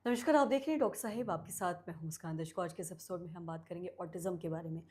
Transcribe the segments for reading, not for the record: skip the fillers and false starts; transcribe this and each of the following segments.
नमस्कार, आप देख रहे हैं डॉक्टर साहिब, आपके साथ मैं हूं मुस्कान दर्शकों। आज के इस एपिसोड में हम बात करेंगे ऑटिज़म के बारे में।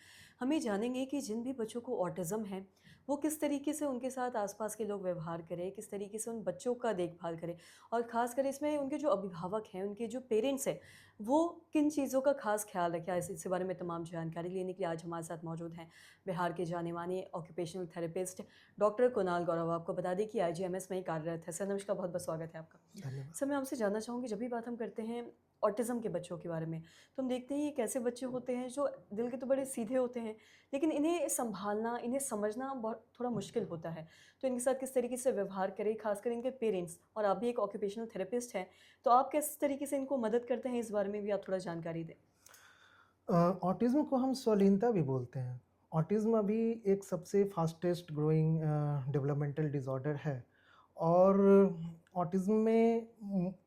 हम ये जानेंगे कि जिन भी बच्चों को ऑटिज़म है, वो किस तरीके से उनके साथ आसपास के लोग व्यवहार करें, किस तरीके से उन बच्चों का देखभाल करें और ख़ासकर इसमें उनके जो अभिभावक हैं, उनके जो पेरेंट्स हैं, वो किन चीज़ों का ख़ास ख़्याल रखें। इस बारे में तमाम जानकारी लेने के लिए आज हमारे साथ मौजूद हैं बिहार के जाने-माने ऑक्यूपेशनल थेरेपिस्ट डॉक्टर कुणाल गौरव। आपको बता दें कि आईजीएमएस में ही कार्यरत है। सर नमस्कार, बहुत-बहुत स्वागत है आपका। धन्यवाद। सर मैं आपसे जानना चाहूँगी, जब भी बात हम करते हैं ऑटिज़म के बच्चों के बारे में, तो हम देखते हैं ये एक ऐसे बच्चे होते हैं जो दिल के तो बड़े सीधे होते हैं, लेकिन इन्हें सँभालना, इन्हें समझना बहुत थोड़ा मुश्किल होता है। तो इनके साथ किस तरीके से व्यवहार करें, ख़ासकर इनके पेरेंट्स, और आप भी एक ऑक्यूपेशनल थेरेपिस्ट हैं, तो आप किस तरीके से इनको मदद करते हैं, इस बारे में भी आप थोड़ा जानकारी दें? ऑटिज़्म को हम स्वलीनता भी बोलते हैं। ऑटिज़्म अभी एक सबसे फ़ास्टेस्ट ग्रोइंग डेवलपमेंटल डिसऑर्डर है और ऑटिज़्म में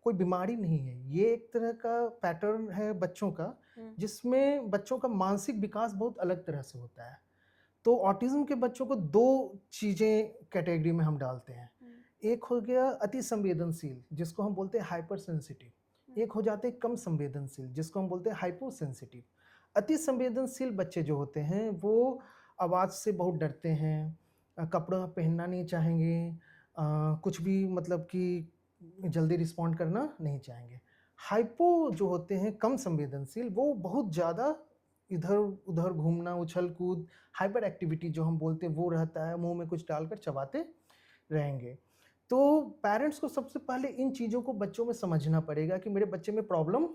कोई बीमारी नहीं है। ये एक तरह का पैटर्न है बच्चों का, हुँ, जिसमें बच्चों का मानसिक विकास बहुत अलग तरह से होता है। तो ऑटिज़्म के बच्चों को 2 चीज़ें कैटेगरी में हम डालते हैं। हुँ, एक हो गया अति संवेदनशील, जिसको हम बोलते हैं हाइपर हुँ, सेंसिटिव। एक हो जाते हैं कम संवेदनशील, जिसको हम बोलते हैं हाइपो सेंसिटिव। अति संवेदनशील बच्चे जो होते हैं, वो आवाज़ से बहुत डरते हैं, कपड़ा पहनना नहीं चाहेंगे, कुछ भी मतलब कि जल्दी रिस्पॉन्ड करना नहीं चाहेंगे। हाइपो जो होते हैं कम संवेदनशील, वो बहुत ज़्यादा इधर-उधर घूमना, उछल-कूद, हाइपर एक्टिविटी जो हम बोलते हैं वो रहता है, मुँह में कुछ डालकर चबाते रहेंगे। तो पेरेंट्स को सबसे पहले इन चीज़ों को बच्चों में समझना पड़ेगा कि मेरे बच्चे में प्रॉब्लम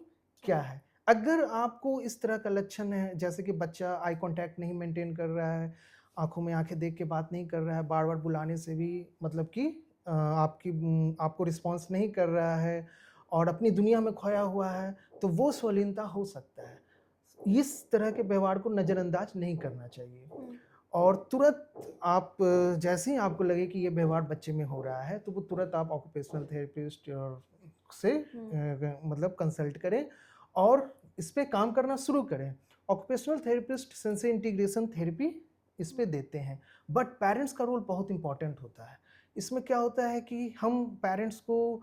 क्या जी, है। अगर आपको इस तरह का लक्षण है, जैसे कि बच्चा आई कॉन्टैक्ट नहीं मेंटेन कर रहा है, आँखों में आँखें देख के बात नहीं कर रहा है, बार-बार बुलाने से भी मतलब कि आपको रिस्पॉन्स नहीं कर रहा है और अपनी दुनिया में खोया हुआ है, तो वो स्वलीनता हो सकता है। इस तरह के व्यवहार को नज़रअंदाज नहीं करना चाहिए हुँ, और तुरंत आप जैसे ही आपको लगे कि ये व्यवहार बच्चे में हो रहा है, तो वो तुरंत आप ऑक्यूपेशनल थेरेपिस्ट से हुँ, मतलब कंसल्ट करें और इस पे काम करना शुरू करें। Occupational therapist sensory integration therapy इस पे हुँ, देते हैं, बट पेरेंट्स का रोल बहुत इम्पोर्टेंट होता है। इसमें क्या होता है कि हम पेरेंट्स को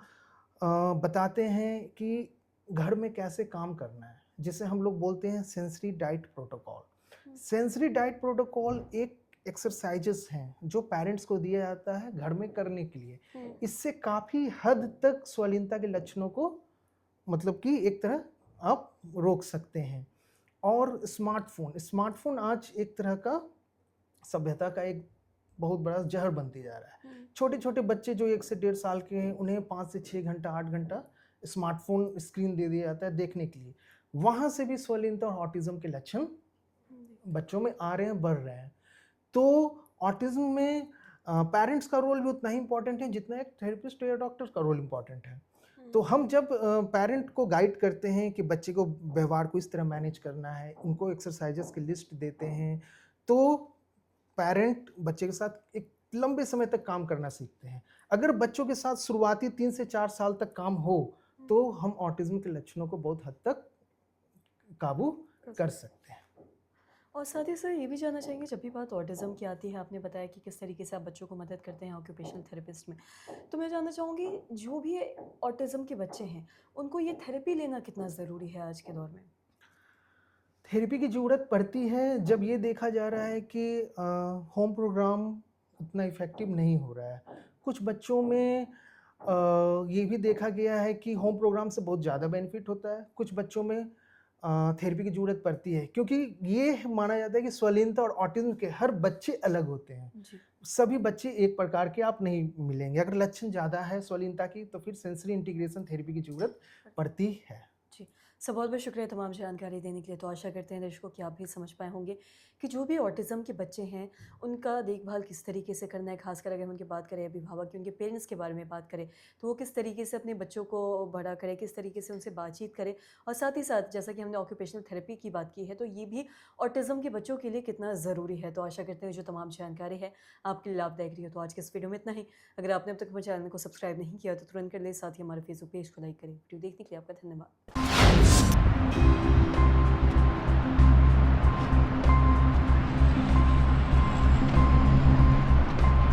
बताते हैं कि घर में कैसे काम करना है, जिसे हम लोग बोलते हैं सेंसरी डाइट प्रोटोकॉल। हुँ, सेंसरी डाइट प्रोटोकॉल एक एक्सरसाइजेस हैं जो पेरेंट्स को दिया जाता है घर में करने के लिए। हुँ, इससे काफ़ी हद तक स्वलीनता के लक्षणों को मतलब कि एक तरह आप रोक सकते हैं। और स्मार्टफ़ोन आज एक तरह का सभ्यता का एक बहुत बड़ा ज़हर बनते जा रहा है। हुँ, छोटे-छोटे बच्चे जो 1 से डेढ़ साल के हैं, उन्हें 5 से 6 घंटा, 8 घंटा स्मार्टफ़ोन स्क्रीन दे दिया जाता है देखने के लिए। वहाँ से भी स्वलीनता और ऑटिज़्म के लक्षण जी, बच्चों में आ रहे हैं, बढ़ रहे हैं। तो ऑटिज़्म में पेरेंट्स का रोल भी उतना ही इम्पोर्टेंट है जितना एक थेरेपिस्ट या डॉक्टर का रोल इम्पोर्टेंट है। हुँ, तो हम जब पेरेंट को गाइड करते हैं कि बच्चे को व्यवहार को इस तरह मैनेज करना है, उनको एक्सरसाइज़ेज़ की लिस्ट देते हैं, तो पेरेंट बच्चे के साथ एक लंबे समय तक काम करना सीखते हैं। अगर बच्चों के साथ शुरुआती 3 से 4 साल तक काम हो, हुँ, तो हम ऑटिज़्म के लक्षणों को बहुत हद तक काबू कर कर सकते हैं। सकते हैं। और साथ ही सर ये भी जानना चाहेंगे, जब भी बात ऑटिज़म की आती है, आपने बताया कि किस तरीके से आप बच्चों को मदद करते हैं ऑक्यूपेशनल थेरेपिस्ट में। तो मैं जानना चाहूँगी, जो भी ऑटिज़म के बच्चे हैं, उनको ये थेरेपी लेना कितना ज़रूरी है आज के दौर में? थेरेपी की ज़रूरत पड़ती है जब ये देखा जा रहा है कि होम प्रोग्राम उतना इफ़ेक्टिव नहीं हो रहा है। कुछ बच्चों में ये भी देखा गया है कि होम प्रोग्राम से बहुत ज़्यादा बेनिफिट होता है। कुछ बच्चों में थेरेपी की ज़रूरत पड़ती है क्योंकि ये माना जाता है कि स्वलीनता और ऑटिज़्म के हर बच्चे अलग होते हैं। जी। सभी बच्चे एक प्रकार के आप नहीं मिलेंगे। अगर लक्षण ज़्यादा है स्वलीनता की तो फिर सेंसरी इंटीग्रेशन थेरेपी की ज़रूरत पड़ती है। जी। सर बहुत-बहुत शुक्रिया तमाम जानकारी देने के लिए। तो आशा करते हैं दर्शकों कि आप भी समझ पाए होंगे कि जो भी ऑटिज़म के बच्चे हैं, उनका देखभाल किस तरीके से करना है। ख़ासकर अगर हम उनकी बात करें, अभिभावक की, उनके पेरेंट्स के बारे में बात करें, तो वो किस तरीके से अपने बच्चों को बड़ा करें, किस तरीके से उनसे बातचीत करें। और साथ ही साथ जैसा कि हमने ऑक्यूपेशनल थेरेपी की बात की है, तो ये भी ऑटिज़म के बच्चों के लिए कितना ज़रूरी है। तो आशा करते हैं जो तमाम जानकारी है, आपके लिए लाभदायक रही हो। तो आज के इस वीडियो में इतना ही। अगर आपने अब तक हमारे चैनल को सब्सक्राइब नहीं किया, तो तुरंत कर लें। साथ ही हमारे फेसबुक पेज को लाइक करें। वीडियो देखने के लिए आपका धन्यवाद।